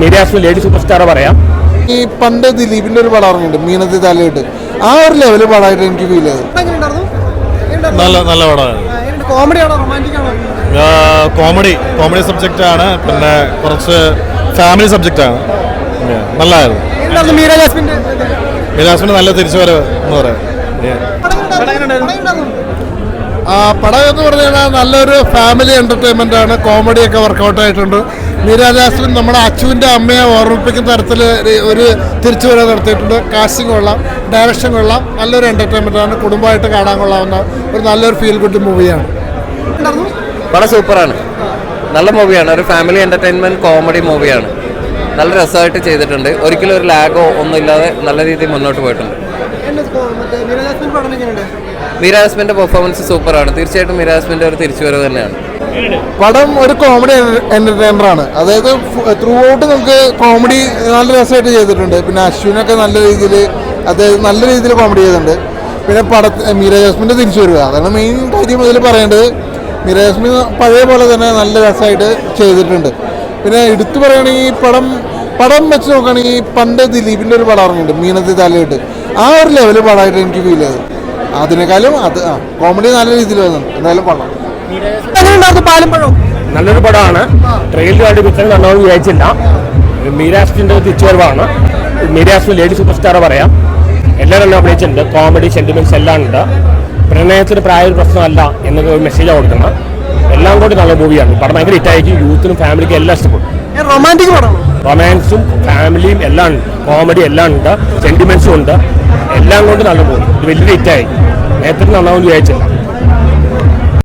Meera's lady super star പറയാം. ഈ പണ്ട് ദിലീപിന്റെ ഒരു പടം ഇറങ്ങിയിട്ടുണ്ട് മീനത്തി തലയിട്ട്, ആ ഒരു ലെവല് പടമായിട്ട് എനിക്ക് ഫീൽ ചെയ്തത്. നല്ല പടമാണ്. കോമഡി സബ്ജക്റ്റ് ആണ്, പിന്നെ കുറച്ച് ഫാമിലി സബ്ജക്റ്റ് ആണ്. നല്ലതായിരുന്നു. മീരാസ്മിന്റെ നല്ല തിരിച്ചുവരവ് എന്ന് പറയാം. പടം എന്ന് പറഞ്ഞു കഴിഞ്ഞാൽ നല്ലൊരു ഫാമിലി എന്റർടൈൻമെന്റ് ആണ്. കോമഡിയൊക്കെ വർക്കൗട്ട് ആയിട്ടുണ്ട്. മീരാ ജാസ്മിൻ നമ്മുടെ അച്ചുവിൻ്റെ അമ്മയെ ഓർമ്മിപ്പിക്കുന്ന തരത്തിൽ ഒരു തിരിച്ചുവരവ് നടത്തിയിട്ടുണ്ട്. കാസ്റ്റിംഗ് കൊള്ളാം, ഡയറക്ഷൻ കൊള്ളാം, നല്ലൊരു എന്റർടൈൻമെന്റ് ആണ്. കുടുംബമായിട്ട് കാണാൻ കൊള്ളാവുന്ന ഒരു നല്ലൊരു ഫീൽ ഗുഡ് മൂവിയാണ്. പടം സൂപ്പറാണ്, നല്ല മൂവിയാണ്. ഒരു ഫാമിലി എന്റർടൈൻമെന്റ് കോമഡി മൂവിയാണ്. നല്ല രസമായിട്ട് ചെയ്തിട്ടുണ്ട്. ഒരിക്കലും ഒരു ലാഗോ ഒന്നുമില്ലാതെ നല്ല രീതിയിൽ മുന്നോട്ട് പോയിട്ടുണ്ട്. മീരാസ്മിന്റെ പെർഫോമൻസ് സൂപ്പറാണ്. തീർച്ചയായിട്ടും മീരാസ്മിന്റെ ഒരു തിരിച്ചുവരവ് തന്നെയാണ്. പടം ഒരു കോമഡി എന്റർടൈനർ ആണ്. അതായത് ത്രൂ ഔട്ട് നമുക്ക് കോമഡി നല്ല രസമായിട്ട് ചെയ്തിട്ടുണ്ട്. പിന്നെ അശ്വിനൊക്കെ നല്ല രീതിയിൽ കോമഡി ചെയ്തിട്ടുണ്ട്. പിന്നെ മീരാ ജാസ്മിന്റെ തിരിച്ചുവരിക, അതാണ് മെയിൻ കാര്യം ഇതിൽ പറയേണ്ടത്. മീരാ ജാസ്മിൻ പഴയ പോലെ തന്നെ നല്ല രസമായിട്ട് ചെയ്തിട്ടുണ്ട്. പിന്നെ എടുത്തു പറയുകയാണെങ്കിൽ പടം വെച്ച് നോക്കുകയാണെങ്കിൽ പണ്ട് ദിലീപിന്റെ ഒരു പടം ഇറങ്ങിയിട്ടുണ്ട് മീനത്തി തലയിട്ട്, ആ ഒരു ലെവല് പടമായിട്ട് എനിക്ക് ഫീൽ ചെയ്തത്. അതിനേക്കാളും കോമഡി നല്ല രീതിയിൽ വരുന്നുണ്ട്. എന്തായാലും പടം നല്ലൊരു പടമാണ്. ട്രെയിലർ കണ്ട് പിക്ചർ നല്ലോണം വിചാരിച്ചില്ല. മീരാസ്മിന്റെ തിരിച്ചുവരവാണ്. മീരാസ് ലേഡി സൂപ്പർ സ്റ്റാർ പറയാം. എല്ലാവരും എല്ലാം അഭിനയിച്ചിട്ടുണ്ട്. കോമഡി സെന്റിമെന്റ്സ് എല്ലാം ഉണ്ട്. പ്രണയത്തിന് പ്രായ ഒരു പ്രശ്നമല്ല എന്നൊക്കെ ഒരു മെസ്സേജാണ് കൊടുക്കുന്നത്. എല്ലാം കൂടി നല്ല മൂവിയാണ്. പടം ഭയങ്കര ഹിറ്റായിരിക്കും. യൂത്തിനും ഫാമിലിക്കും എല്ലാം ഇഷ്ടപ്പെടും. റൊമാൻസും ഫാമിലിയും എല്ലാം ഉണ്ട്, കോമഡി എല്ലാം ഉണ്ട്, സെന്റിമെന്റ്സും ഉണ്ട്. എല്ലാം കൊണ്ട് നല്ല മൂവി. ഇത് വലിയൊരു ഹിറ്റായി. നേരത്തെ നന്നാവും വിചാരിച്ചില്ല.